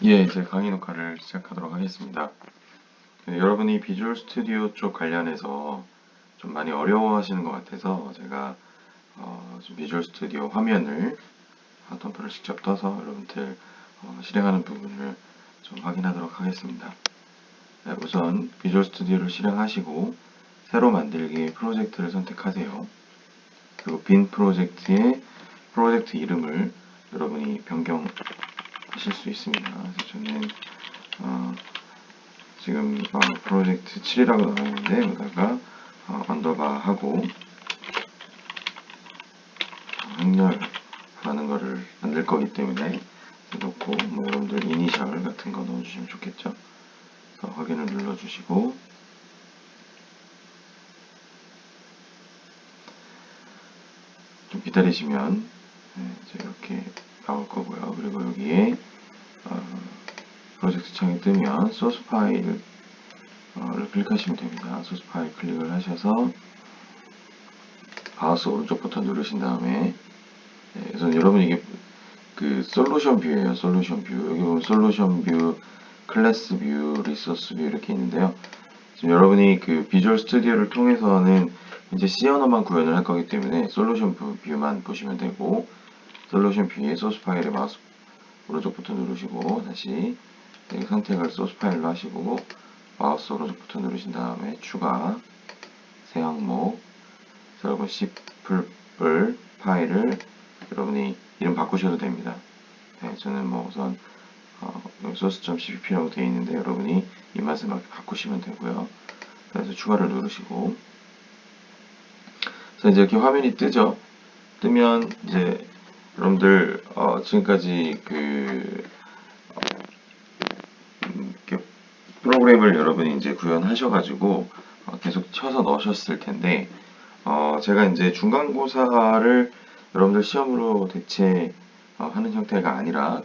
예, 이제 강의 녹화를 시작하도록 하겠습니다. 네, 여러분이 비주얼 스튜디오 쪽 관련해서 좀 많이 어려워하시는 것 같아서 제가 좀 비주얼 스튜디오 화면을 덤프를 직접 떠서 여러분들 실행하는 부분을 좀 확인하도록 하겠습니다. 네, 우선 비주얼 스튜디오를 실행하시고 새로 만들기 프로젝트를 선택하세요. 그리고 빈 프로젝트의 프로젝트 이름을 여러분이 변경하실 수 있습니다. 그래서 저는 지금 프로젝트 7이라고 나와 있는데 여기다가 언더바 하고 행렬하는 거를 만들 거기 때문에 넣고 뭐 여러분들 이니셜 같은 거 넣어주시면 좋겠죠. 그래서 확인을 눌러주시고 좀 기다리시면 이제 이렇게 나올 거고요. 그리고 여기에 프로젝트 창이 뜨면 소스 파일을 클릭하시면 됩니다. 소스 파일 클릭을 하셔서 마우스 오른쪽 버튼 누르신 다음에 우선 여러분 이게 그 솔루션 뷰예요. 솔루션 뷰. 여기 보면 솔루션 뷰, 클래스 뷰, 리소스 뷰 이렇게 있는데요. 지금 여러분이 그 비주얼 스튜디오를 통해서는 이제 C 언어만 구현을 할 거기 때문에 솔루션 뷰만 보시면 되고 솔루션 뷰에 소스 파일에 마우스 오른쪽 버튼 누르시고 다시 선택을 소스 파일로 하시고 마우스 오른쪽 버튼 누르신 다음에 추가 새 항목 여러분 C++ 파일을 여러분이 이름 바꾸셔도 됩니다. 네, 저는 뭐 우선 source.cpp라고 되어 있는데 여러분이 입맛에 맞게 바꾸시면 되고요. 그래서 추가를 누르시고 그래서 이제 이렇게 화면이 뜨죠. 뜨면 이제 여러분들 지금까지 프로그램을 여러분이 이제 구현하셔가지고 계속 쳐서 넣으셨을 텐데 제가 이제 중간고사를 여러분들 시험으로 대체하는 형태가 아니라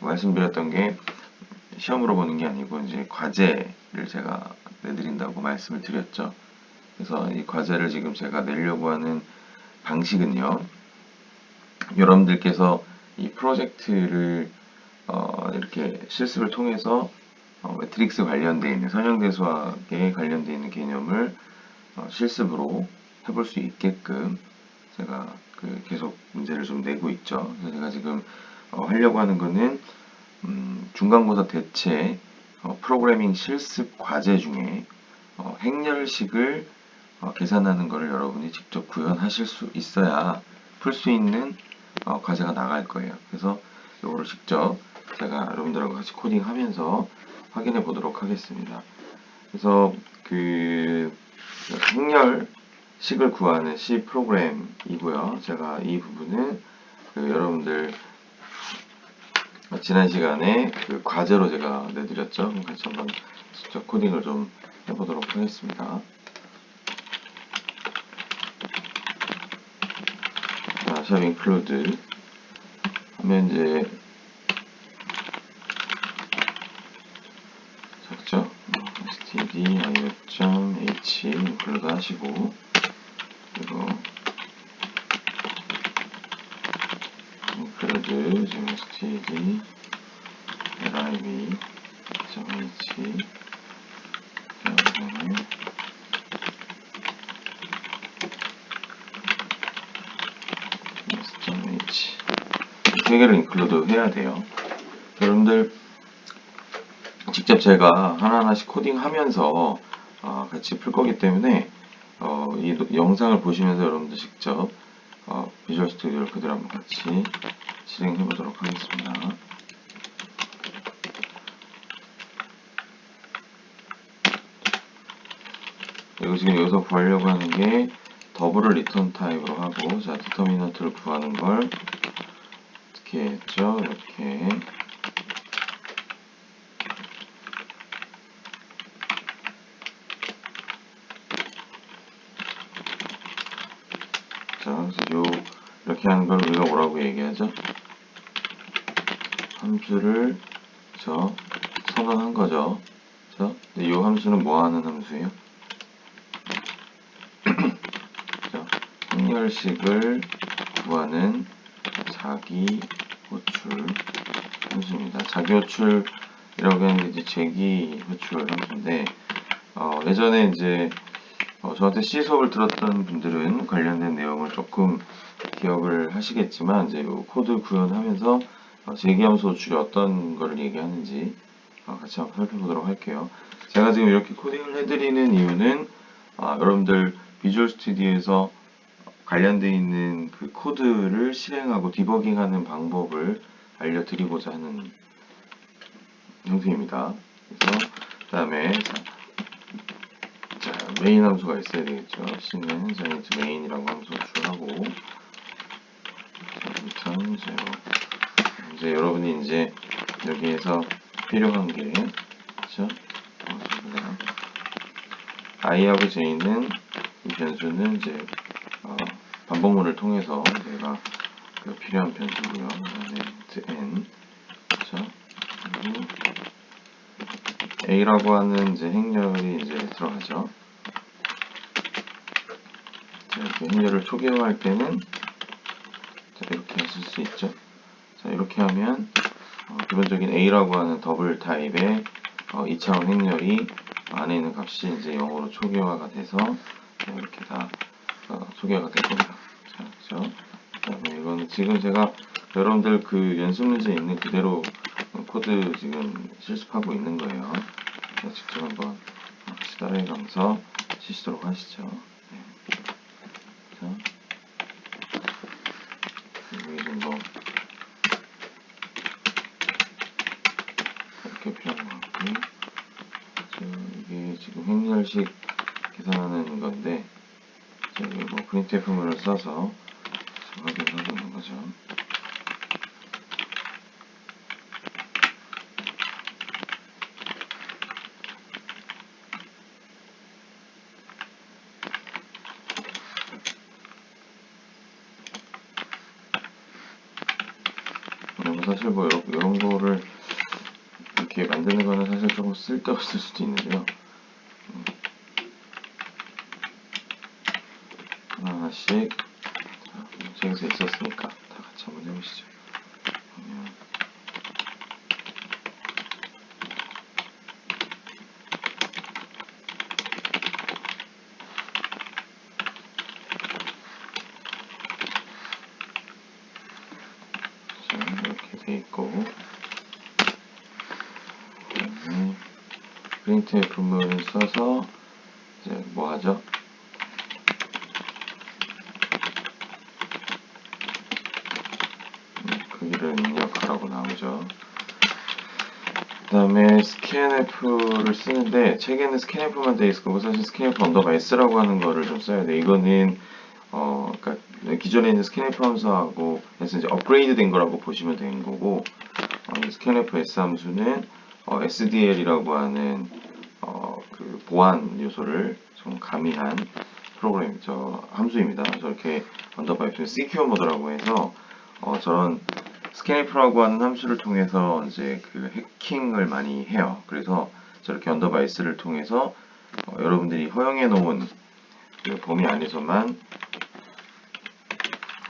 말씀드렸던 게 시험으로 보는 게 아니고 이제 과제를 제가 내드린다고 말씀을 드렸죠. 그래서 이 과제를 지금 제가 내려고 하는 방식은요. 여러분들께서 이 프로젝트를 이렇게 실습을 통해서 매트릭스 관련되어 있는 선형대수학에 관련되어 있는 개념을 실습으로 해볼 수 있게끔 제가 계속 문제를 좀 내고 있죠. 그래서 제가 지금 하려고 하는 거는 중간고사 대체 프로그래밍 실습 과제 중에 행렬식을 계산하는 것을 여러분이 직접 구현하실 수 있어야 풀 수 있는 과제가 나갈 거예요. 그래서 이거를 직접 제가 여러분들하고 같이 코딩하면서 확인해 보도록 하겠습니다. 그래서 행렬식을 구하는 C 프로그램이고요. 제가 이 부분은 여러분들 지난 시간에 과제로 제가 내드렸죠. 그럼 같이 한번 직접 코딩을 좀 해보도록 하겠습니다. 자, 샵 include 하면 이제 적죠. std io.h include 하시고 그리고 include 지금 std liv.h 세 개를 인클루드 해야 돼요. 여러분들 직접 제가 하나하나씩 코딩하면서 같이 풀 거기 때문에 이 영상을 보시면서 여러분들 직접 비주얼 스튜디오를 그대로 한번 같이 실행해 보도록 하겠습니다. 그리고 지금 여기서 구하려고 하는 게 더블을 리턴 타입으로 하고 자 디터미넌트를 구하는 걸 어떻게 했죠? 이렇게 자 그래서 이렇게 하는 걸 우리가 뭐라고 얘기하죠? 함수를 선언한 거죠. 근데 이 함수는 뭐 하는 함수예요? 행렬식을 구하는 자기 호출 함수입니다. 자기 호출이라고 하는 게 이제 재기 호출 함수인데, 예전에 이제 저한테 C 수업을 들었던 분들은 관련된 내용을 조금 기억을 하시겠지만, 이제 요 코드 구현하면서 재기 함수 호출이 어떤 거를 얘기하는지 같이 한번 살펴보도록 할게요. 제가 지금 이렇게 코딩을 해드리는 이유는 여러분들 비주얼 스튜디오에서 관련되어 있는 그 코드를 실행하고 디버깅하는 방법을 알려드리고자 하는 형태입니다. 그래서 그 다음에 자, 메인 함수가 있어야 되겠죠. C는 자이언트 메인이라고 함수 호출하고 return 0. 이제 여러분이 이제 여기에서 필요한 게 그렇죠? i하고 j는 이 변수는 이제 반복문을 통해서 내가 그 필요한 변수고요. 그다음에 n 그렇죠? 그리고 a라고 하는 이제 행렬이 이제 들어가죠. 자, 이렇게 행렬을 초기화할 때는 자, 이렇게 하실 수 있죠. 자, 이렇게 하면 기본적인 a라고 하는 더블 타입의 2차원 행렬이 안에 있는 값이 이제 0으로 초기화가 돼서 이렇게 다 초기화가 될 겁니다. 자, 그죠? 그다음에 이건 지금 제가 여러분들 그 연습 문제 있는 그대로 코드 지금 실습하고 있는 거예요. 자, 직접 한번 같이 따라해가면서 치시도록 하시죠. 네. 자, 여기 좀 더 이렇게 필요한 것 같고, 이게 지금 행렬식 계산하는 건데, 여기 뭐 printf문을 써서 확인하고 있는 거죠. 사실 뭐 이런 거를 이렇게 만드는 거는 사실 조금 쓸데없을 수도 있는데요. 하나하나씩 책에서 있었으니까 다 같이 한번 해보시죠. 이렇게 돼 있고, printf문을 써서 이제 뭐 하죠? 크기를 입력하라고 나오죠. 그 다음에 scanf를 쓰는데, 책에는 scanf만 되어 있을 거고, 사실 scanf 언더바 s라고 하는 거를 좀 써야 돼. 이거는 그러니까 기존에 있는 scanf 함수하고 해서 이제 업그레이드 된 거라고 보시면 되는 거고, 이 scanf s 함수는 SDL이라고 하는 그 보안 요소를 좀 가미한 프로그램 함수입니다. 저렇게 언더바 f secure 모드라고 해서 저런 스캔프라고 하는 함수를 통해서 이제 그 해킹을 많이 해요. 그래서 저렇게 언더바 s를 통해서 여러분들이 허용해 놓은 그 범위 안에서만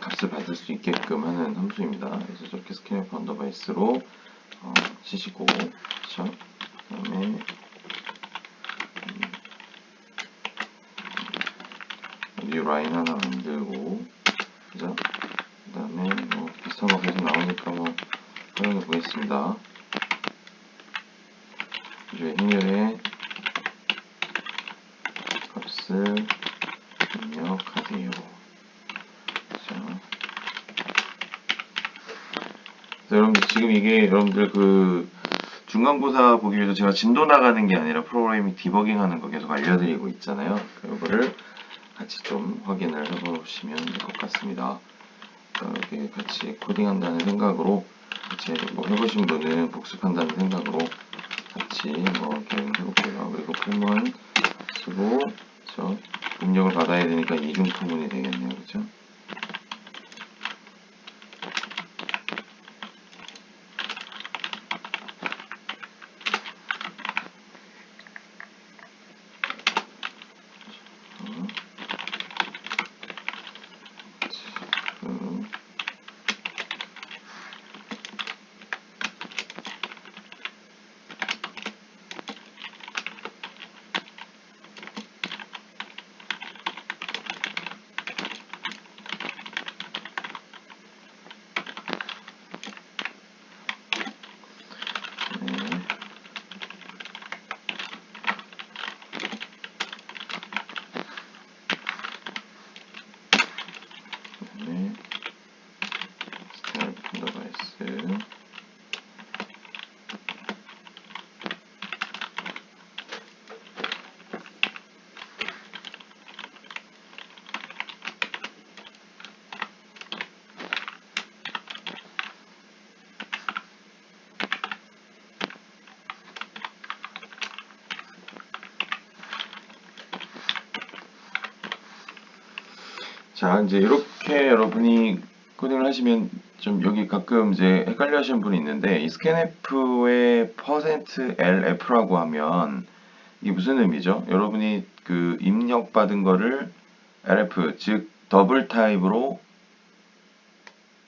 값을 받을 수 있게끔 하는 함수입니다. 그래서 저렇게 스캔프 언더바 s로 치시고, 그쵸? 그 다음에 뉴 라인 하나 만들고, 그죠? 그 다음에 뭐 비슷한 거 계속 나오니까 뭐 활용해 보겠습니다. 이제 행렬의 값을 입력하세요. 여러분들 지금 이게 여러분들 그 중간고사 보기 위해서 제가 진도 나가는 게 아니라 프로그래밍 디버깅하는 거 계속 알려드리고 있잖아요. 그거를 같이 좀 확인을 해보시면 될 것 같습니다. 이렇게 같이 코딩한다는 생각으로 같이 뭐 해보신 분은 복습한다는 생각으로 같이 뭐 이렇게 해볼게요. 그리고 풀문 쓰고 그렇죠? 입력을 받아야 되니까 이중 구문이 되겠네요. 그렇죠? 자, 이제 이렇게 여러분이 코딩을 하시면 좀 여기 가끔 이제 헷갈려 하시는 분이 있는데, 이 scanf의 %lf라고 하면 이게 무슨 의미죠? 여러분이 그 입력받은 거를 lf, 즉 더블 타입으로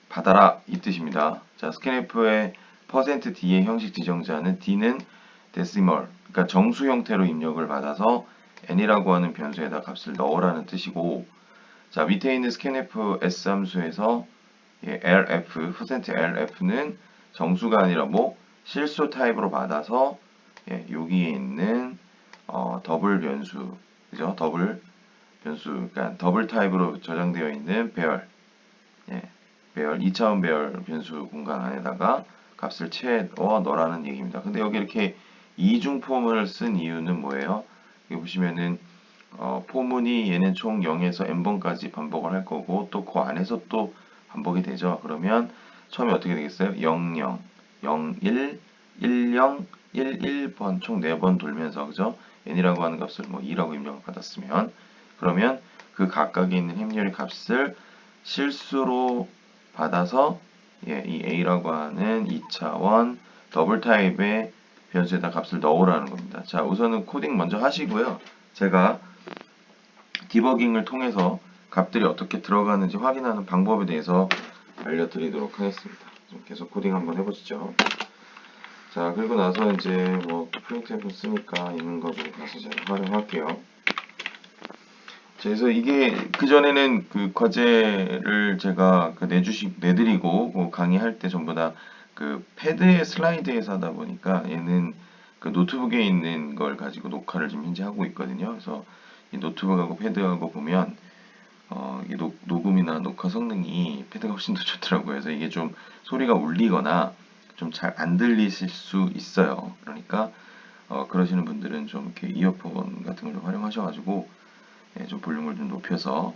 받아라 이 뜻입니다. 자, scanf의 %d의 형식 지정자는 d는 데시멀, 그러니까 정수 형태로 입력을 받아서 n이라고 하는 변수에다 값을 넣으라는 뜻이고, 자, 밑에 있는 scanf s 함수에서 lf, %lf는 정수가 아니라 뭐 실수 타입으로 받아서 여기에 있는 더블 변수, 그죠? 더블 변수, 그러니까 더블 타입으로 저장되어 있는 배열, 배열, 2차원 배열 변수 공간 안에다가 값을 채워 넣으라는 얘기입니다. 근데 여기 이렇게 이중 포문을 쓴 이유는 뭐예요? 여기 보시면은 포문이 얘는 총 0에서 n번까지 반복을 할 거고, 또 그 안에서 또 반복이 되죠. 그러면 처음에 어떻게 되겠어요? 00, 01, 10, 11번 총 4번 돌면서, 그죠? n이라고 하는 값을 뭐 2라고 입력을 받았으면, 그러면 그 각각에 있는 행렬의 값을 실수로 받아서 이 a라고 하는 2차원 더블 타입의 변수에다 값을 넣으라는 겁니다. 자, 우선은 코딩 먼저 하시고요. 제가 디버깅을 통해서 값들이 어떻게 들어가는지 확인하는 방법에 대해서 알려드리도록 하겠습니다. 좀 계속 코딩 한번 해보시죠. 자, 그리고 나서 이제 뭐 프린트앱을 쓰니까 있는 거를 가서 제가 활용할게요. 자, 그래서 이게 그전에는 그 과제를 제가 내드리고 뭐 강의할 때 전부 다 그 패드의 슬라이드에서 하다 보니까 얘는 그 노트북에 있는 걸 가지고 녹화를 지금 현재 하고 있거든요. 그래서 이 노트북하고 패드하고 보면 이게 녹음이나 녹화 성능이 패드가 훨씬 더 좋더라고요. 그래서 이게 좀 소리가 울리거나 좀 잘 안 들리실 수 있어요. 그러니까 그러시는 분들은 좀 이렇게 이어폰 같은 걸 활용하셔가지고 좀 볼륨을 좀 높여서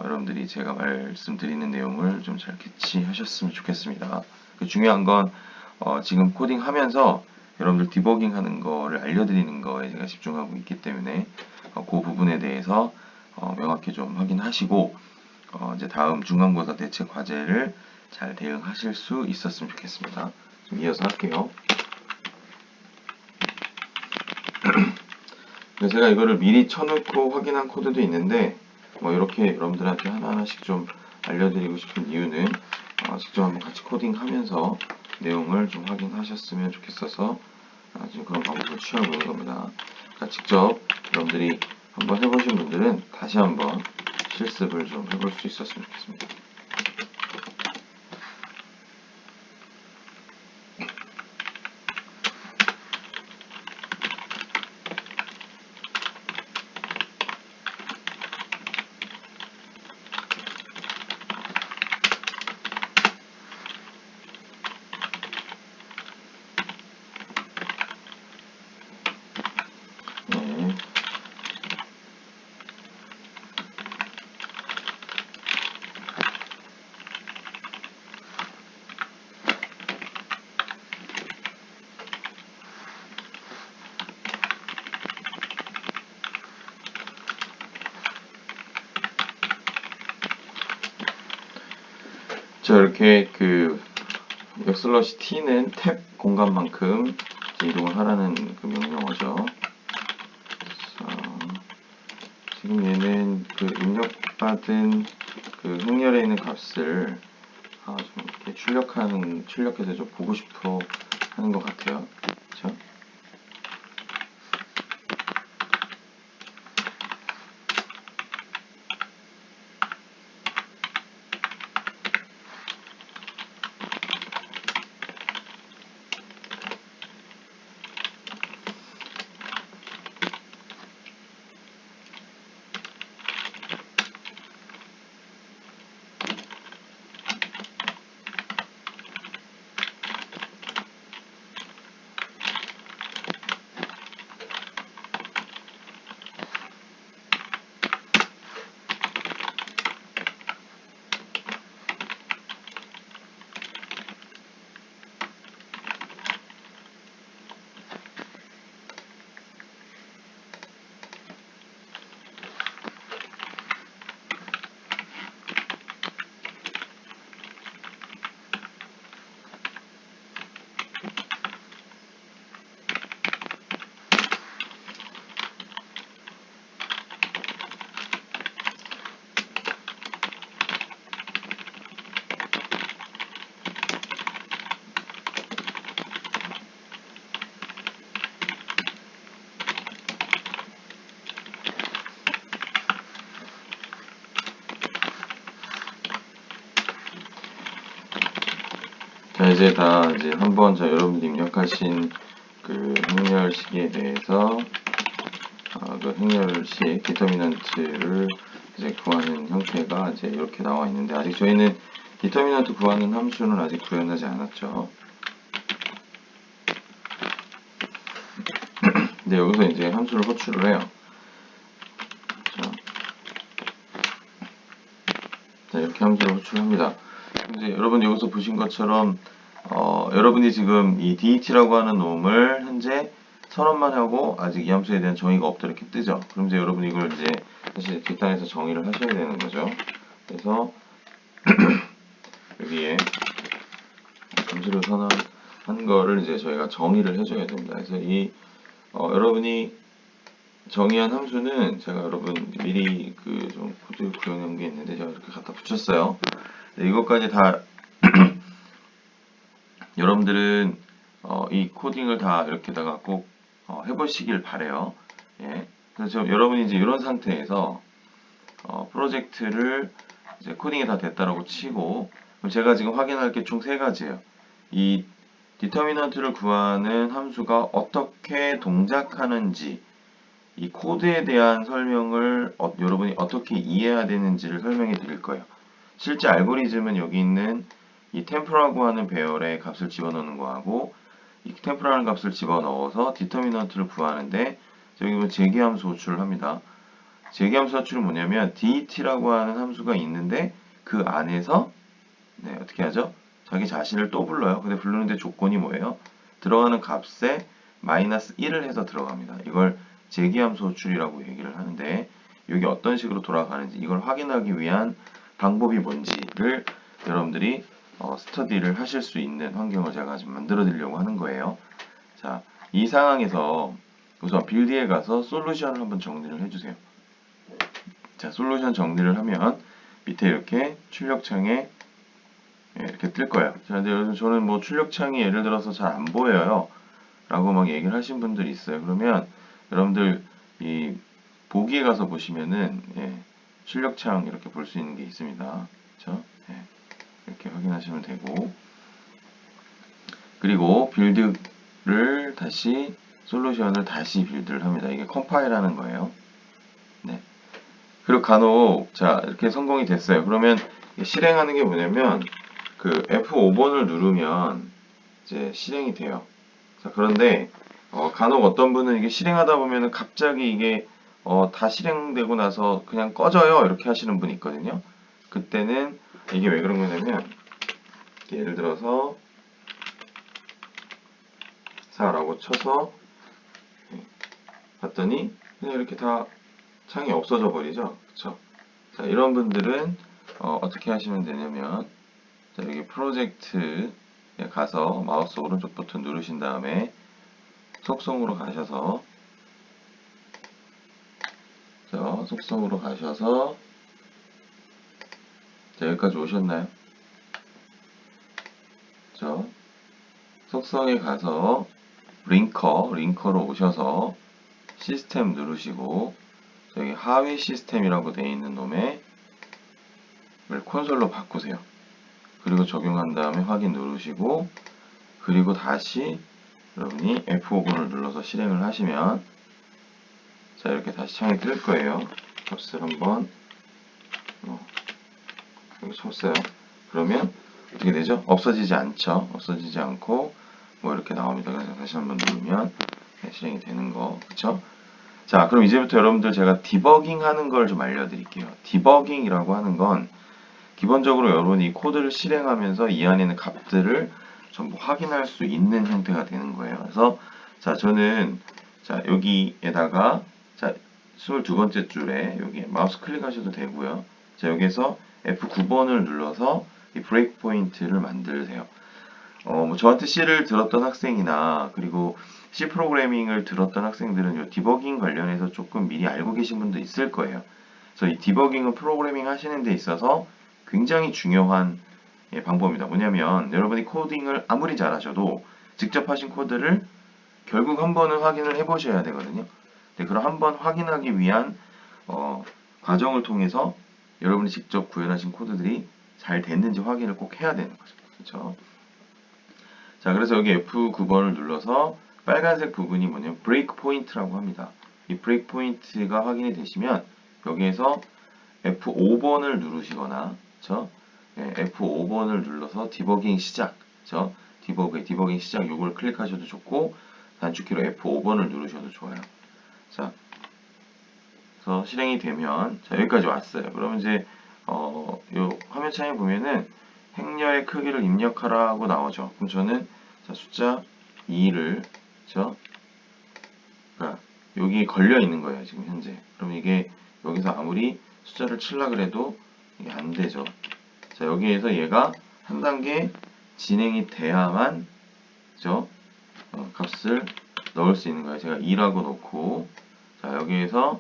여러분들이 제가 말씀드리는 내용을 좀 잘 캐치하셨으면 좋겠습니다. 그 중요한 건 지금 코딩하면서 여러분들 디버깅 하는 거를 알려드리는 거에 제가 집중하고 있기 때문에 그 부분에 대해서 명확히 좀 확인하시고 이제 다음 중간고사 대체 과제를 잘 대응하실 수 있었으면 좋겠습니다. 좀 이어서 할게요. 제가 이거를 미리 쳐놓고 확인한 코드도 있는데 뭐 이렇게 여러분들한테 하나하나씩 좀 알려드리고 싶은 이유는 직접 한번 같이 코딩하면서 내용을 좀 확인하셨으면 좋겠어서 지금 그런 방법을 취하고 있는 겁니다. 그러니까 직접 여러분들이 한번 해보신 분들은 다시 한번 실습을 좀 해볼 수 있었으면 좋겠습니다. 네. 자, 이렇게 그 웹슬러시 t는 탭 공간만큼 이동을 하라는 그 명령어죠. 지금 얘는 그 입력받은 그 행렬에 있는 값을 좀 이렇게 출력해서 좀 보고 싶어 하는 것 같아요. 그렇죠? 자, 이제 한번 여러분들이 입력하신 그 행렬식에 대해서 그 행렬식 디터미넌트를 이제 구하는 형태가 이제 이렇게 나와 있는데, 아직 저희는 디터미넌트 구하는 함수는 아직 구현하지 않았죠. 근데 여기서 이제 함수를 호출을 해요. 자, 이렇게 함수를 호출합니다. 이제 여러분 여기서 보신 것처럼 여러분이 지금 이 DET라고 하는 놈을 현재 선언만 하고 아직 이 함수에 대한 정의가 없다 이렇게 뜨죠. 그럼 이제 여러분 이걸 이제 사실 뒷단에서 정의를 하셔야 되는 거죠. 그래서 여기에 함수를 선언한 거를 이제 저희가 정의를 해줘야 됩니다. 그래서 여러분이 정의한 함수는 제가 여러분 미리 그 좀 코드 구현한 게 있는데 제가 이렇게 갖다 붙였어요. 이것까지 다 여러분들은 이 코딩을 다 이렇게다가 꼭 해보시길 바래요. 예. 그래서 여러분이 이제 이런 상태에서 프로젝트를 이제 코딩이 다 됐다라고 치고, 그럼 제가 지금 확인할 게 총 세 가지예요. 이 디터미넌트를 구하는 함수가 어떻게 동작하는지, 이 코드에 대한 설명을 여러분이 어떻게 이해해야 되는지를 설명해 드릴 거예요. 실제 알고리즘은 여기 있는 이 템프라고 하는 배열의 값을 집어넣는 거하고, 이 템프라는 값을 집어넣어서 디터미넌트를 구하는데, 여기 보면 재기함수 호출을 합니다. 재기함수 호출은 뭐냐면 DET라고 하는 함수가 있는데 그 안에서 어떻게 하죠? 자기 자신을 또 불러요. 근데 부르는데 조건이 뭐예요? 들어가는 값에 마이너스 1을 해서 들어갑니다. 이걸 재기함수 호출이라고 얘기를 하는데, 여기 어떤 식으로 돌아가는지 이걸 확인하기 위한 방법이 뭔지를 여러분들이 스터디를 하실 수 있는 환경을 제가 지금 만들어 드리려고 하는 거예요. 자, 이 상황에서 우선 빌드에 가서 솔루션을 한번 정리를 해주세요. 자, 솔루션 정리를 하면 밑에 이렇게 출력창에 이렇게 뜰 거예요. 자, 근데 저는 뭐 출력창이 예를 들어서 잘 안 보여요 라고 막 얘기를 하신 분들이 있어요. 그러면 여러분들 이 보기에 가서 보시면은 출력창 이렇게 볼 수 있는 게 있습니다. 그렇죠? 이렇게 확인하시면 되고, 그리고 빌드를 다시 솔루션을 다시 빌드를 합니다. 이게 컴파일하는 거예요. 네. 그리고 간혹 자 이렇게 성공이 됐어요. 그러면 실행하는 게 뭐냐면 그 F5번을 누르면 이제 실행이 돼요. 자, 그런데 간혹 어떤 분은 이게 실행하다 보면은 갑자기 이게 다 실행되고 나서 그냥 꺼져요 이렇게 하시는 분이 있거든요. 그때는 이게 왜 그런 거냐면, 예를 들어서 4라고 쳐서 봤더니 그냥 이렇게 다 창이 없어져 버리죠. 그쵸? 자, 이런 분들은 어떻게 하시면 되냐면, 자, 여기 프로젝트에 가서 마우스 오른쪽 버튼 누르신 다음에 속성으로 가셔서, 자, 속성으로 가셔서, 자, 여기까지 오셨나요? 자, 속성에 가서 링커로 오셔서 시스템 누르시고, 여기 하위 시스템이라고 되어 있는 놈에 콘솔로 바꾸세요. 그리고 적용한 다음에 확인 누르시고, 그리고 다시 여러분이 F5번을 눌러서 실행을 하시면, 자, 이렇게 다시 창이 뜰 거예요. 값을 한번 여기 쳤어요. 그러면 어떻게 되죠? 없어지지 않죠. 없어지지 않고 뭐 이렇게 나옵니다. 그래서 다시 한번 누르면 실행이 되는 거, 그쵸? 자, 그럼 이제부터 여러분들 제가 디버깅 하는 걸 좀 알려드릴게요. 디버깅이라고 하는 건 기본적으로 여러분이 이 코드를 실행하면서 이 안에 있는 값들을 전부 확인할 수 있는 형태가 되는 거예요. 그래서 자, 저는 자, 여기에다가 자, 22번째 줄에 여기 마우스 클릭하셔도 되고요. 자, 여기에서 F9번을 눌러서 이 브레이크 포인트를 만드세요. 뭐 저한테 C를 들었던 학생이나 그리고 C 프로그래밍을 들었던 학생들은 이 디버깅 관련해서 조금 미리 알고 계신 분도 있을 거예요. 그래서 이 디버깅은 프로그래밍 하시는 데 있어서 굉장히 중요한 방법입니다. 뭐냐면 여러분이 코딩을 아무리 잘하셔도 직접 하신 코드를 결국 한 번은 확인을 해보셔야 되거든요. 네, 그럼 한 번 확인하기 위한 과정을 통해서 여러분이 직접 구현하신 코드들이 잘 됐는지 확인을 꼭 해야 되는 거죠. 그렇죠? 자, 그래서 여기 F9번을 눌러서 빨간색 부분이 뭐냐면 브레이크 포인트라고 합니다. 이 브레이크 포인트가 확인이 되시면 여기에서 F5번을 누르시거나, 그쵸? 예, F5번을 눌러서 디버깅 시작, 그쵸? 디버깅 시작 요걸 클릭하셔도 좋고, 단축키로 F5번을 누르셔도 좋아요. 자, 그래서 실행이 되면, 자, 여기까지 왔어요. 그러면 이제, 요 화면창에 보면은 행렬의 크기를 입력하라고 나오죠. 그럼 저는, 자, 숫자 2를, 그쵸? 그러니까 여기 걸려 있는 거예요, 지금 현재. 그럼 이게 여기서 아무리 숫자를 칠라 그래도 이게 안 되죠. 자, 여기에서 얘가 한 단계 진행이 돼야만, 그죠? 값을 넣을 수 있는 거예요. 제가 2라고 놓고, 자, 여기에서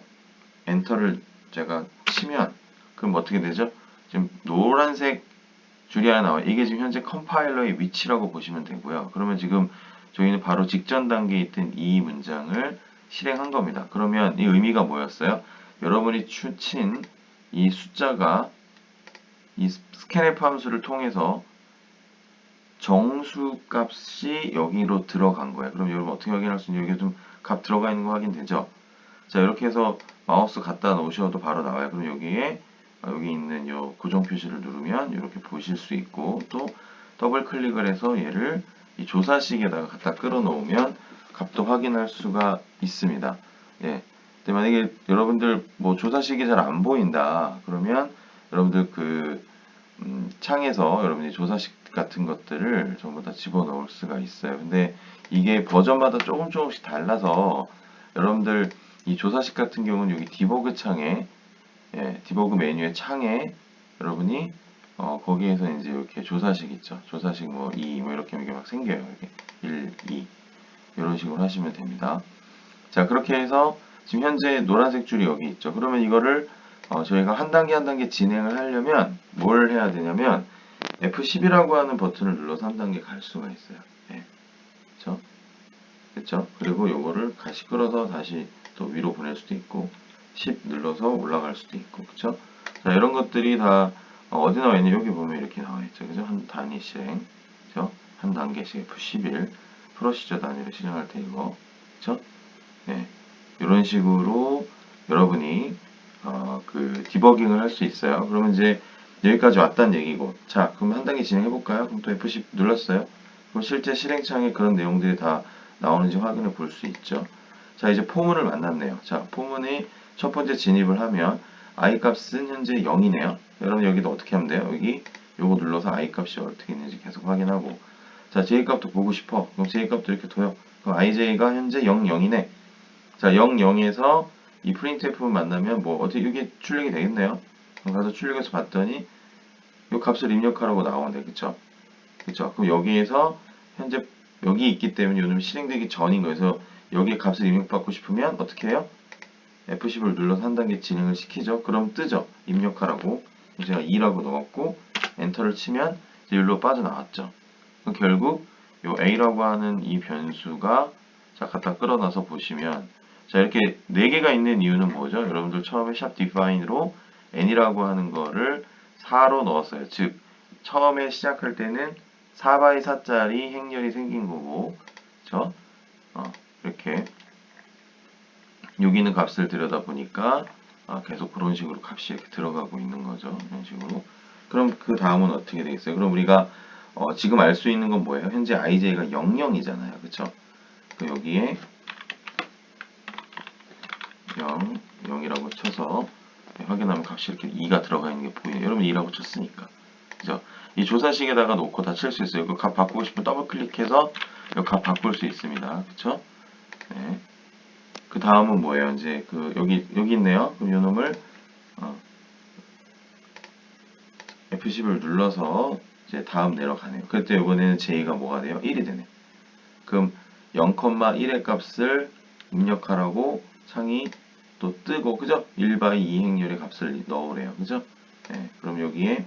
엔터를 제가 치면, 그럼 어떻게 되죠? 지금 노란색 줄이 하나 나와요. 이게 지금 현재 컴파일러의 위치라고 보시면 되고요. 그러면 지금 저희는 바로 직전 단계에 있던 이 문장을 실행한 겁니다. 그러면 이 의미가 뭐였어요? 여러분이 친 이 숫자가 이 scanf 함수를 통해서 정수 값이 여기로 들어간 거예요. 그럼 여러분 어떻게 확인할 수 있냐? 여기 좀 값 들어가 있는 거 확인되죠? 자, 이렇게 해서 마우스 갖다 놓으셔도 바로 나와요. 그럼 여기에 여기 있는 요 고정 표시를 누르면 이렇게 보실 수 있고, 또 더블 클릭을 해서 얘를 이 조사식에다가 갖다 끌어 놓으면 값도 확인할 수가 있습니다. 예. 근데 만약에 여러분들 뭐 조사식이 잘 안 보인다 그러면 여러분들 그 창에서 여러분이 조사식 같은 것들을 전부 다 집어넣을 수가 있어요. 근데 이게 버전마다 조금씩 달라서 여러분들 이 조사식 같은 경우는 여기 디버그 창에, 예, 디버그 메뉴의 창에 여러분이 거기에서 이제 이렇게 조사식 있죠. 조사식 뭐 2, 뭐 이렇게 막 생겨요. 이렇게 1, 2 이런 식으로 하시면 됩니다. 자, 그렇게 해서 지금 현재 노란색 줄이 여기 있죠. 그러면 이거를 저희가 한 단계 한 단계 진행을 하려면 뭘 해야 되냐면 F10이라고 하는 버튼을 눌러서 한 단계 갈 수가 있어요. 예. 그쵸? 그쵸? 그리고 요거를 다시 끌어서 다시 또 위로 보낼 수도 있고 10 눌러서 올라갈 수도 있고, 그쵸? 자, 이런 것들이 다 어디 나와 있냐? 여기 보면 이렇게 나와 있죠. 그죠? 한 단위 실행, 그죠? 한 단계씩 F11 프로시저 단위로 실행할 때 이거, 그쵸? 네, 이런 식으로 여러분이 그 디버깅을 할 수 있어요. 그러면 이제 여기까지 왔다는 얘기고, 자, 그럼 한 단계 진행해 볼까요? 그럼 또 F10 눌렀어요. 그럼 실제 실행창에 그런 내용들이 다 나오는지 확인해 볼 수 있죠. 자, 이제 포문을 만났네요. 자, 포문에 첫 번째 진입을 하면 i 값은 현재 0이네요. 여러분 여기도 어떻게 하면 돼요? 여기 요거 눌러서 i 값이 어떻게 있는지 계속 확인하고, 자, j 값도 보고 싶어. 그럼 j 값도 이렇게 둬요. 그럼 ij가 현재 0, 0이네. 자, 0, 0에서 이 printf를 만나면 뭐 어떻게 이게 출력이 되겠네요. 그럼 가서 출력해서 봤더니 이 값을 입력하라고 나오네. 그쵸? 그쵸? 그럼 여기에서 현재 여기 있기 때문에 요즘 실행되기 전인 거예요. 그래서 여기에 값을 입력받고 싶으면 어떻게 해요? F10을 눌러서 한 단계 진행을 시키죠. 그럼 뜨죠. 입력하라고. 제가 2라고 넣었고 엔터를 치면 이제 여기로 빠져나왔죠. 그럼 결국 요 A라고 하는 이 변수가, 자, 갖다 끌어놔서 보시면, 자, 이렇게 4개가 있는 이유는 뭐죠? 여러분들 처음에 샵 define으로 n이라고 하는 거를 4로 넣었어요. 즉 처음에 시작할 때는 4x4짜리 행렬이 생긴 거고, 그쵸? 이렇게 여기 있는 값을 들여다 보니까 계속 그런 식으로 값이 이렇게 들어가고 있는 거죠. 이런 식으로. 그럼 그 다음은 어떻게 되겠어요? 그럼 우리가 지금 알 수 있는 건 뭐예요? 현재 ij가 00이잖아요. 그쵸? 여기에 0, 0이라고 쳐서 확인하면 값이 이렇게 2가 들어가 있는 게 보이네요. 여러분 2라고 쳤으니까. 그죠? 이 조사식에다가 놓고 다 칠 수 있어요. 그 값 바꾸고 싶으면 더블 클릭해서 이 값 바꿀 수 있습니다. 그쵸? 네. 그 다음은 뭐예요? 이제 여기 있네요. 그럼 요 놈을 F10을 눌러서 이제 다음 내려가네요. 그때 이번에는 J가 뭐가 돼요? 1이 되네. 그럼 0,1의 값을 입력하라고 창이 또 뜨고, 그죠? 1/2 행렬의 값을 넣으래요. 그죠? 네, 그럼 여기에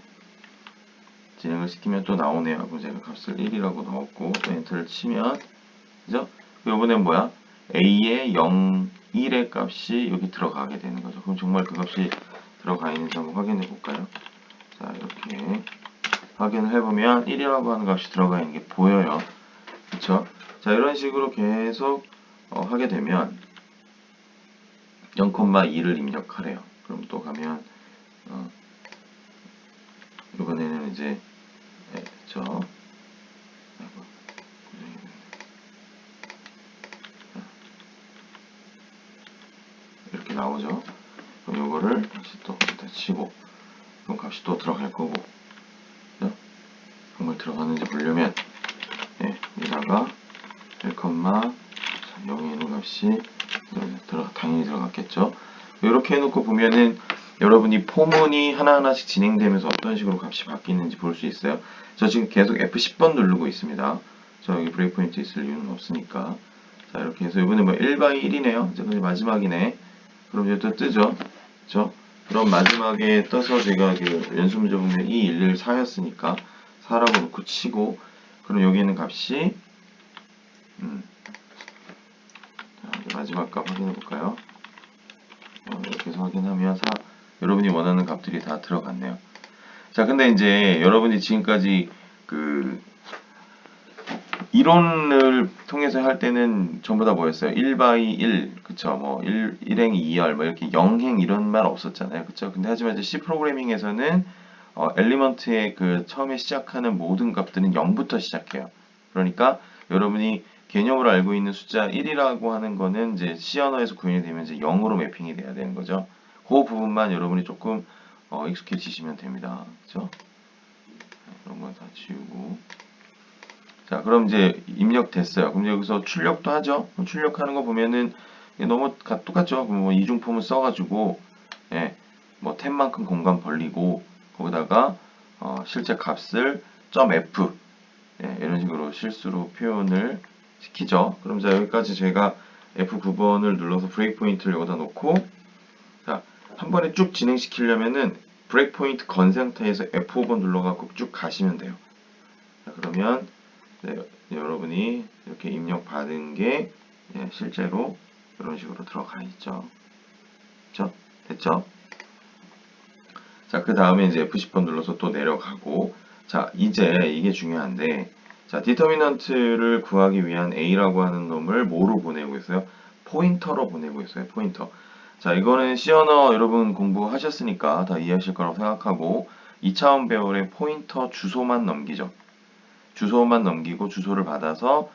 진행을 시키면 또 나오네요. 그럼 제가 값을 1이라고 넣었고 또 엔터를 치면, 그죠? 이번엔 뭐야? A의 0, 1의 값이 여기 들어가게 되는 거죠. 그럼 정말 그 값이 들어가 있는지 한번 확인해 볼까요? 자, 이렇게 확인을 해보면 1이라고 하는 값이 들어가 있는 게 보여요. 자, 이런 식으로 계속 하게 되면 0,2를 입력하래요. 그럼 또 가면 이번에는 이제 이렇게 나오죠. 그럼 이거를 다시 또 치고 그럼 값이 또 들어갈 거고 정말 들어가는지 보려면 여기다가 0,0에 있는 값이 당연히 들어갔겠죠. 이렇게 해놓고 보면은 여러분이 포문이 하나하나씩 진행되면서 어떤 식으로 값이 바뀌는지 볼 수 있어요. 저 지금 계속 F10번 누르고 있습니다. 저 여기 브레이크 포인트 있을 이유는 없으니까. 자, 이렇게 해서 이번에 뭐 1by 1이네요. 이제 마지막이네. 그럼 이제 또 뜨죠. 그쵸? 그럼 마지막에 떠서 제가 그 연수 문제 보면 2, 1, 1, 4였으니까 4라고 놓고 치고 그럼 여기 있는 값이 자, 마지막 값 확인해 볼까요? 이렇게 해서 확인하면 4 여러분이 원하는 값들이 다 들어갔네요. 자, 근데 이제 여러분이 지금까지 그 이론을 통해서 할 때는 전부 다 뭐였어요? 1by 1, 그쵸? 뭐 1행 2열, 뭐 이렇게 0행 이런 말 없었잖아요, 그쵸? 근데 하지만 이제 C 프로그래밍에서는 엘리먼트의 그 처음에 시작하는 모든 값들은 0부터 시작해요. 그러니까 여러분이 개념으로 알고 있는 숫자 1이라고 하는 거는 이제 C 언어에서 구현이 되면 이제 0으로 매핑이 돼야 되는 거죠. 그 부분만 여러분이 조금 익숙해지시면 됩니다. 그쵸? 이런 건 다 지우고. 자, 그럼 이제 입력됐어요. 그럼 여기서 출력도 하죠. 출력하는 거 보면은 너무 똑같죠. 그럼 뭐 이중포문 써가지고 뭐 템만큼 공간 벌리고 거기다가 실제 값을 .f 이런 식으로 실수로 표현을 시키죠. 그럼 자 여기까지 제가 F9번을 눌러서 브레이크 포인트를 여기다 놓고 자, 한 번에 쭉 진행시키려면은 브레이크 포인트 건 상태에서 F5번 눌러갖고 쭉 가시면 돼요. 자, 그러면 여러분이 이렇게 입력받은 게 실제로 이런 식으로 들어가 있죠. 그쵸? 됐죠? 자, 그 다음에 이제 F10번 눌러서 또 내려가고 자, 이제 이게 중요한데 자, 디터미넌트를 구하기 위한 A라고 하는 놈을 뭐로 보내고 있어요? 포인터로 보내고 있어요. 포인터. 자, 이거는 C 언어 여러분 공부하셨으니까 다 이해하실 거라고 생각하고 2차원 배열의 포인터 주소만 넘기죠. 주소만 넘기고 주소를 받아서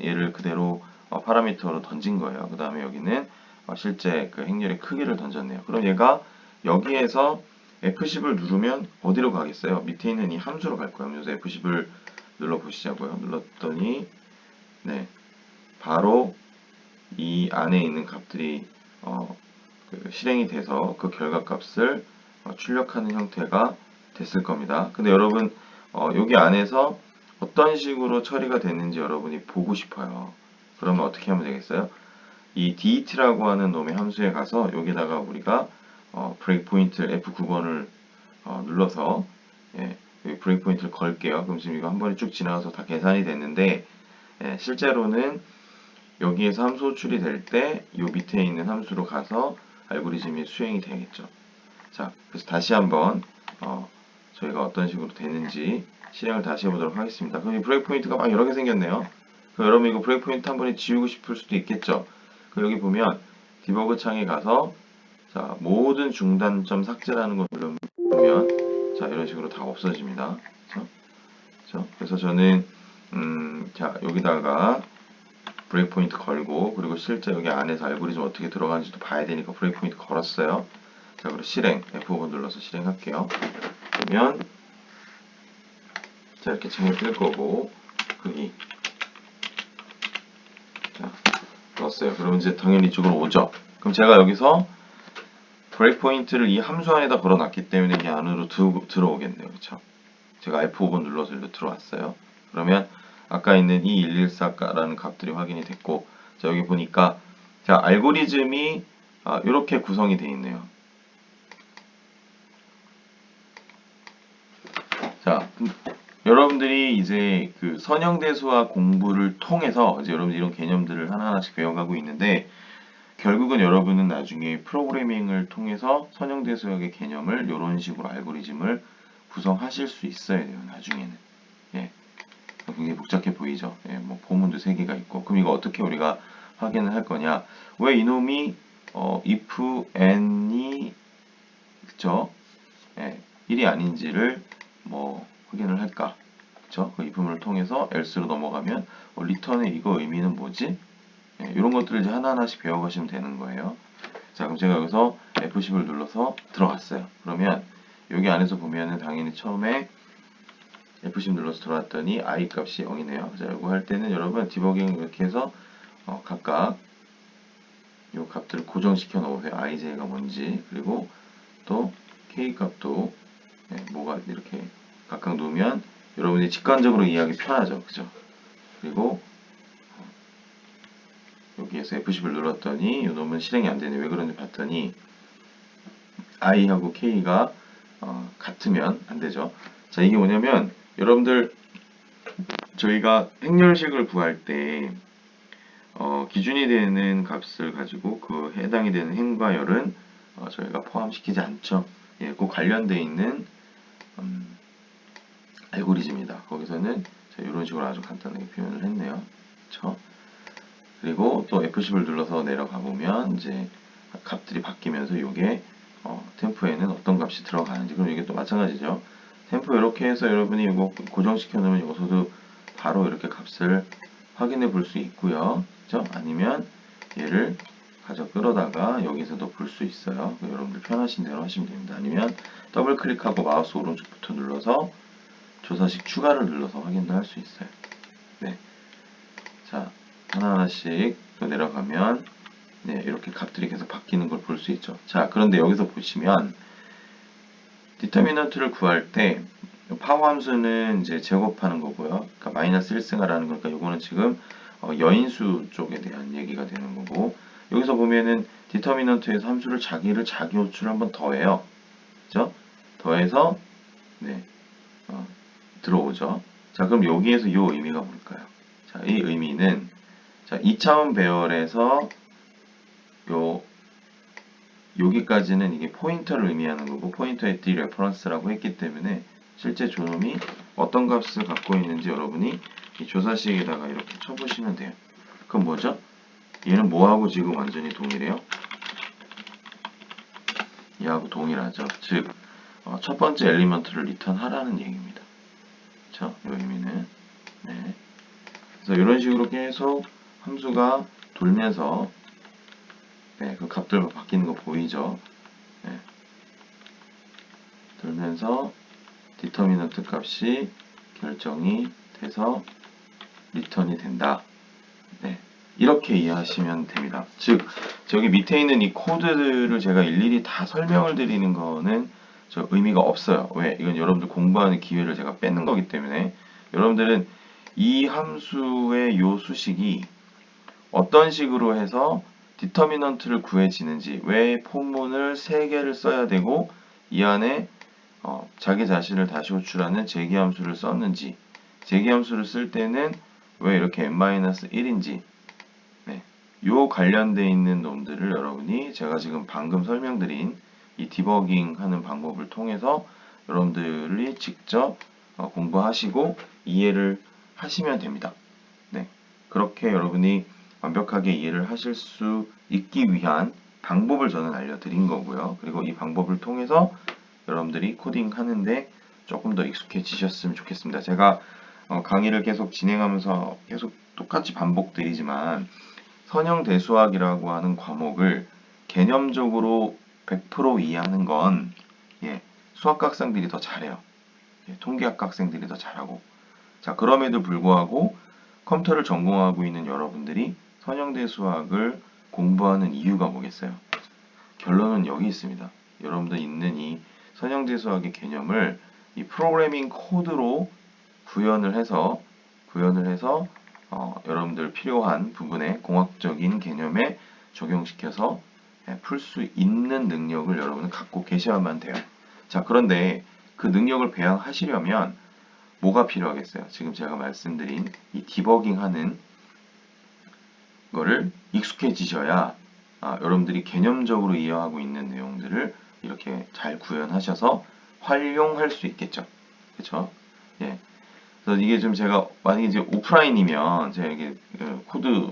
얘를 그대로 파라미터로 던진 거예요. 그 다음에 여기는 실제 그 행렬의 크기를 던졌네요. 그럼 얘가 여기에서 F10을 누르면 어디로 가겠어요? 밑에 있는 이 함수로 갈 거예요. 그래서 F10을 눌러보시자고요. 눌렀더니 네, 바로 이 안에 있는 값들이 그 실행이 돼서 그 결과값을 출력하는 형태가 됐을 겁니다. 근데 여러분 여기 안에서 어떤 식으로 처리가 됐는지 여러분이 보고 싶어요. 그러면 어떻게 하면 되겠어요? 이 det라고 하는 놈의 함수에 가서 여기다가 우리가 브레이크 포인트 F9번을 눌러서 브레이크 포인트를 걸게요. 그럼 지금 이거 한 번에 쭉 지나가서 다 계산이 됐는데 실제로는 여기에서 함수 호출이 될 때 이 밑에 있는 함수로 가서 알고리즘이 수행이 되겠죠. 자, 그래서 다시 한번 저희가 어떤 식으로 되는지 실행을 다시 해보도록 하겠습니다. 그럼 이 브레이크 포인트가 막 여러 개 생겼네요. 그럼 여러분 이거 브레이크 포인트 한 번에 지우고 싶을 수도 있겠죠. 그럼 여기 보면 디버그 창에 가서 자, 모든 중단점 삭제라는 걸 누르면 자, 이런 식으로 다 없어집니다. 그렇죠? 그래서 저는 자, 여기다가 브레이크 포인트 걸고 그리고 실제 여기 안에서 알고리즘 어떻게 들어가는지도 봐야 되니까 브레이크 포인트 걸었어요. 자, 그리고 실행 F5번 눌러서 실행할게요. 그러면 자, 이렇게 창이 뜰 거고 크기 자, 넣었어요. 그러면 이제 당연히 이쪽으로 오죠. 그럼 제가 여기서 브레이크 포인트를 이 함수 안에다 걸어놨기 때문에 이 안으로 들어오겠네요. 그쵸? 제가 F5번 눌러서 일로 들어왔어요. 그러면 아까 있는 이 114라는 값들이 확인이 됐고 자, 여기 보니까 자, 알고리즘이 이렇게 구성이 되어 있네요. 자, 여러분들이 이제 그 선형대수와 공부를 통해서 이제 여러분 이런 개념들을 하나하나씩 배워가고 있는데 결국은 여러분은 나중에 프로그래밍을 통해서 선형대수역의 개념을 이런 식으로 알고리즘을 구성하실 수 있어야 돼요. 나중에는. 예. 굉장히 복잡해 보이죠. 예, 뭐 포문도 3개가 있고. 그럼 이거 어떻게 우리가 확인을 할 거냐? 왜 이놈이 if n이 그쵸? 예, 1이 아닌지를 뭐 확인을 할까? 그쵸? 그 if문을 통해서 else로 넘어가면 return의 이거 의미는 뭐지? 예, 이런 것들을 이제 하나하나씩 배워가시면 되는 거예요. 자, 그럼 제가 여기서 F10을 눌러서 들어갔어요. 그러면 여기 안에서 보면은 당연히 처음에 F10 눌러서 들어왔더니 i 값이 0이네요. 자, 이거 할 때는 여러분 디버깅 이렇게 해서 각각 이 값들을 고정시켜 놓으세요. ij가 뭔지. 그리고 또 k 값도 뭐가 이렇게 각각 놓으면 여러분이 직관적으로 이해하기 편하죠. 그죠? 그리고 여기에서 F10을 눌렀더니 이 놈은 실행이 안 되네. 왜 그런지 봤더니 i하고 k가 같으면 안 되죠. 자, 이게 뭐냐면 여러분들 저희가 행렬식을 구할 때 기준이 되는 값을 가지고 그 해당이 되는 행과 열은 저희가 포함시키지 않죠. 예, 그 관련되어 있는 알고리즘이다. 거기서는 이런 식으로 아주 간단하게 표현을 했네요. 그렇죠? 그리고 또 F10을 눌러서 내려가 보면 이제 값들이 바뀌면서 이게 템포에는 어떤 값이 들어가는지. 그럼 이게 또 마찬가지죠. 템포 이렇게 해서 여러분이 이거 고정시켜 놓으면 여기서도 바로 이렇게 값을 확인해 볼 수 있고요. 그죠? 아니면 얘를 가져 끌어다가 여기서도 볼 수 있어요. 여러분들 편하신 대로 하시면 됩니다. 아니면 더블 클릭하고 마우스 오른쪽 버튼 눌러서 조사식 추가를 눌러서 확인도 할 수 있어요. 네. 자, 하나하나씩 또 내려가면 네, 이렇게 값들이 계속 바뀌는 걸 볼 수 있죠. 자, 그런데 여기서 보시면 디터미넌트를 구할 때 파워 함수는 이제 제곱하는 거고요. 그러니까 마이너스 1승하라는 거니까 이거는 지금 여인수 쪽에 대한 얘기가 되는 거고, 여기서 보면은 디터미넌트에서 함수를 자기 호출을 한번 더해요. 그죠? 더해서 네, 들어오죠. 자, 그럼 여기에서 이 의미가 뭘까요? 자, 이 의미는 자, 2차원 배열에서 여기까지는 이게 포인터를 의미하는 거고, 포인터의 디레퍼런스라고 했기 때문에 실제 저놈이 어떤 값을 갖고 있는지 여러분이 이 조사식에다가 이렇게 쳐보시면 돼요. 그럼 뭐죠? 얘는 뭐하고 지금 완전히 동일해요? 얘하고 동일하죠. 즉, 첫 번째 엘리먼트를 리턴하라는 얘기입니다. 그쵸? 이 의미는. 네. 그래서 이런 식으로 계속 함수가 돌면서 네, 그 값들만 바뀌는 거 보이죠? 네. 돌면서 디터미넌트 값이 결정이 돼서 리턴이 된다. 네. 이렇게 이해하시면 됩니다. 즉, 저기 밑에 있는 이 코드들을 제가 일일이 다 설명을 드리는 거는 저 의미가 없어요. 왜? 이건 여러분들 공부하는 기회를 제가 뺏는 거기 때문에 여러분들은 이 함수의 요 수식이 어떤 식으로 해서 디터미넌트를 구해지는지, 왜 폼문을 3개를 써야 되고 이 안에 자기 자신을 다시 호출하는 재기함수를 썼는지, 재기함수를 쓸 때는 왜 이렇게 n-1인지 네, 요 관련돼 있는 놈들을 여러분이 제가 지금 방금 설명드린 이 디버깅 하는 방법을 통해서 여러분들이 직접 공부하시고 이해를 하시면 됩니다. 네, 그렇게 여러분이 완벽하게 이해를 하실 수 있기 위한 방법을 저는 알려드린 거고요. 그리고 이 방법을 통해서 여러분들이 코딩 하는데 조금 더 익숙해지셨으면 좋겠습니다. 제가 강의를 계속 진행하면서 계속 똑같이 반복드리지만 선형대수학이라고 하는 과목을 개념적으로 100% 이해하는 건 수학과 학생들이 더 잘해요. 통계학과 학생들이 더 잘하고. 자, 그럼에도 불구하고 컴퓨터를 전공하고 있는 여러분들이 선형대수학을 공부하는 이유가 뭐겠어요? 결론은 여기 있습니다. 여러분들 있는 이 선형대수학의 개념을 이 프로그래밍 코드로 구현을 해서 여러분들 필요한 부분에 공학적인 개념에 적용시켜서 풀 수 있는 능력을 여러분은 갖고 계셔야만 돼요. 자, 그런데 그 능력을 배양하시려면 뭐가 필요하겠어요? 지금 제가 말씀드린 이 디버깅 하는 거를 익숙해지셔야 여러분들이 개념적으로 이해하고 있는 내용들을 이렇게 잘 구현하셔서 활용할 수 있겠죠. 그렇죠? 예. 그래서 이게 좀 제가 만약에 이제 오프라인이면 제가 이게 코드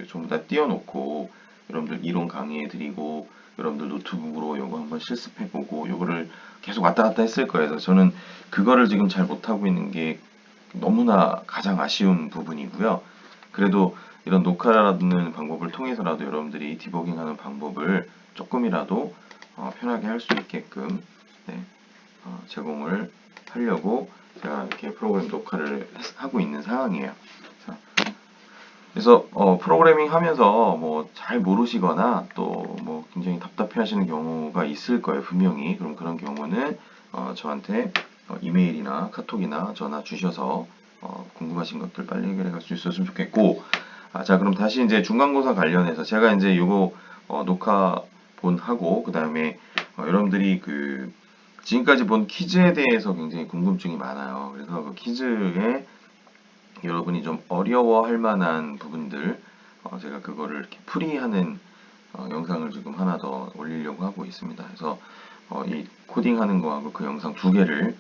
전부 다 띄워놓고 여러분들 이론 강의해 드리고 여러분들 노트북으로 요거 한번 실습해 보고 요거를 계속 왔다 갔다 했을 거예요. 그래서 저는 그거를 지금 잘 못하고 있는 게 너무나 가장 아쉬운 부분이고요. 그래도 이런 녹화라는 방법을 통해서라도 여러분들이 디버깅하는 방법을 조금이라도 편하게 할 수 있게끔 네, 제공을 하려고 제가 이렇게 프로그램 녹화를 하고 있는 상황이에요. 자, 그래서 프로그래밍 하면서 뭐 잘 모르시거나 또 뭐 굉장히 답답해 하시는 경우가 있을 거예요. 분명히. 그럼 그런 경우는 저한테 이메일이나 카톡이나 전화 주셔서 궁금하신 것들 빨리 해결해 갈 수 있었으면 좋겠고, 자, 그럼 다시 이제 중간고사 관련해서 제가 이제 요거 녹화 하고 그 다음에 여러분들이 지금까지 본 퀴즈에 대해서 굉장히 궁금증이 많아요. 그래서 그 퀴즈에 여러분이 좀 어려워할 만한 부분들 제가 그거를 이렇게 풀이하는 영상을 지금 하나 더 올리려고 하고 있습니다. 그래서 이 코딩하는 거하고 그 영상 두 개를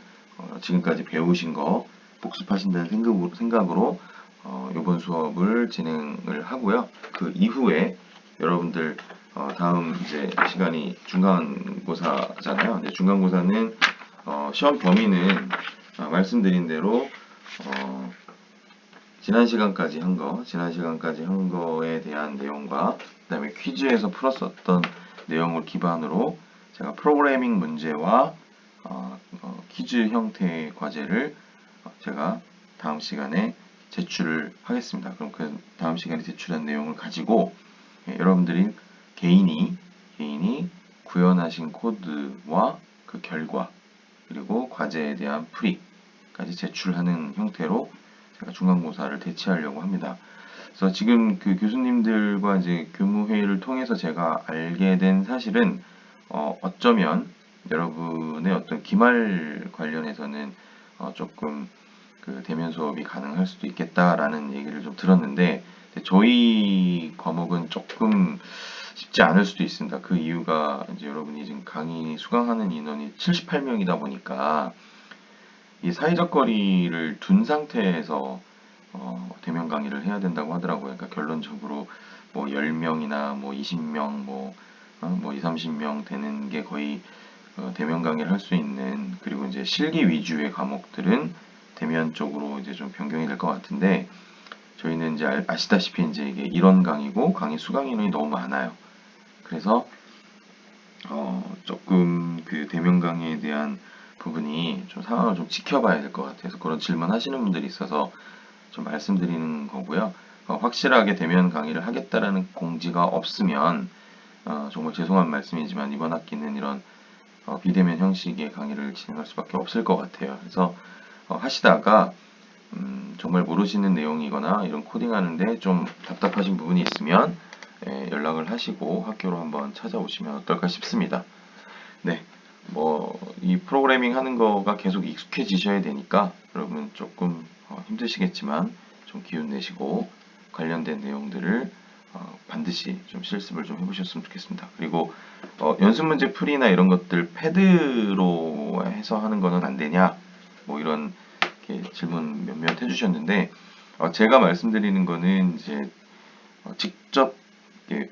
지금까지 배우신 거 복습하신다는 생각으로 이번 수업을 진행을 하고요. 그 이후에 여러분들 다음 이제 시간이 중간고사잖아요. 근데 중간고사는 시험 범위는 말씀드린 대로 지난 시간까지 한 거에 대한 내용과 그다음에 퀴즈에서 풀었었던 내용을 기반으로 제가 프로그래밍 문제와 퀴즈 형태의 과제를 제가 다음 시간에 제출을 하겠습니다. 그럼 그 다음 시간에 제출한 내용을 가지고 여러분들이 개인이 구현하신 코드와 그 결과 그리고 과제에 대한 풀이까지 제출하는 형태로 제가 중간고사를 대체하려고 합니다. 그래서 지금 그 교수님들과 이제 교무회의를 통해서 제가 알게 된 사실은 어쩌면 여러분의 어떤 기말 관련해서는 조금 그 대면 수업이 가능할 수도 있겠다라는 얘기를 좀 들었는데 저희 과목은 조금 쉽지 않을 수도 있습니다. 그 이유가 이제 여러분이 지금 강의 수강하는 인원이 78명이다 보니까 이 사회적 거리를 둔 상태에서 대면 강의를 해야 된다고 하더라고요. 그러니까 결론적으로 뭐 10명이나 뭐 20명 뭐 2, 30명 되는 게 거의 대면 강의를 할 수 있는 그리고 이제 실기 위주의 과목들은 대면 쪽으로 이제 좀 변경이 될 것 같은데 저희는 이제 아시다시피 이제 이게 일원 강의고 강의 수강 인원이 너무 많아요. 그래서 조금 그 대면 강의에 대한 부분이 좀 상황을 좀 지켜봐야 될 것 같아서 그런 질문 하시는 분들이 있어서 좀 말씀드리는 거고요. 확실하게 대면 강의를 하겠다라는 공지가 없으면 정말 죄송한 말씀이지만 이번 학기는 이런 비대면 형식의 강의를 진행할 수밖에 없을 것 같아요. 그래서 하시다가 정말 모르시는 내용이거나 이런 코딩하는데 좀 답답하신 부분이 있으면 연락을 하시고 학교로 한번 찾아오시면 어떨까 싶습니다. 네, 뭐 이 프로그래밍 하는 거가 계속 익숙해지셔야 되니까 여러분 조금 힘드시겠지만 좀 기운 내시고 관련된 내용들을 반드시 좀 실습을 좀 해보셨으면 좋겠습니다. 그리고 연습 문제 풀이나 이런 것들 패드로 해서 하는 거는 안 되냐? 뭐 이런 이렇게 질문 몇몇 해주셨는데 제가 말씀드리는 거는 이제 직접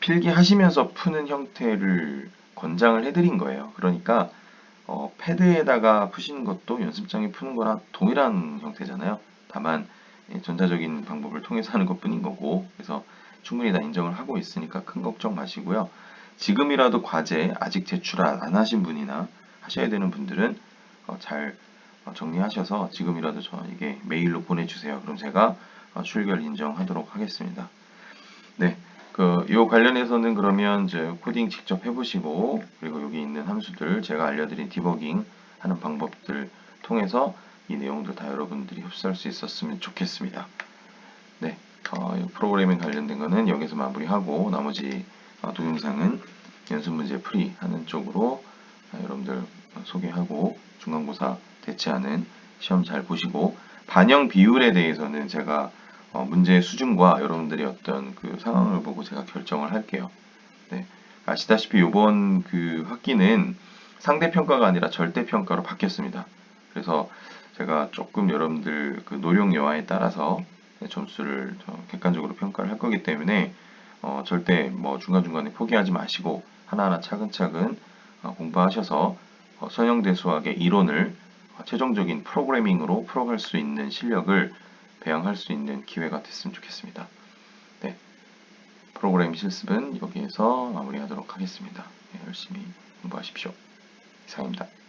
필기하시면서 푸는 형태를 권장을 해드린 거예요. 그러니까 패드에다가 푸시는 것도 연습장에 푸는 거랑 동일한 형태잖아요. 다만 전자적인 방법을 통해서 하는 것뿐인 거고 그래서 충분히 다 인정을 하고 있으니까 큰 걱정 마시고요. 지금이라도 과제 아직 제출 안 하신 분이나 하셔야 되는 분들은 잘 정리하셔서 지금이라도 저에게 메일로 보내주세요. 그럼 제가 출결 인정하도록 하겠습니다. 네, 요 관련해서는 그러면 이제 코딩 직접 해보시고 그리고 여기 있는 함수들 제가 알려드린 디버깅 하는 방법들 통해서 이 내용들 다 여러분들이 흡수할 수 있었으면 좋겠습니다. 네, 프로그래밍 관련된 거는 여기서 마무리하고 나머지 동영상은 연습 문제 풀이 하는 쪽으로 여러분들 소개하고 중간고사 대체하는 시험 잘 보시고 반영 비율에 대해서는 제가 문제의 수준과 여러분들이 어떤 그 상황을 보고 제가 결정을 할게요. 네, 아시다시피 이번 그 학기는 상대평가가 아니라 절대평가로 바뀌었습니다. 그래서 제가 조금 여러분들 그 노력 여하에 따라서 점수를 객관적으로 평가를 할 거기 때문에 절대 뭐 중간중간에 포기하지 마시고 하나하나 차근차근 공부하셔서 선형대 수학의 이론을 최종적인 프로그래밍으로 풀어갈 수 있는 실력을 배양할 수 있는 기회가 됐으면 좋겠습니다. 네, 프로그램 실습은 여기에서 마무리하도록 하겠습니다. 네, 열심히 공부하십시오. 이상입니다.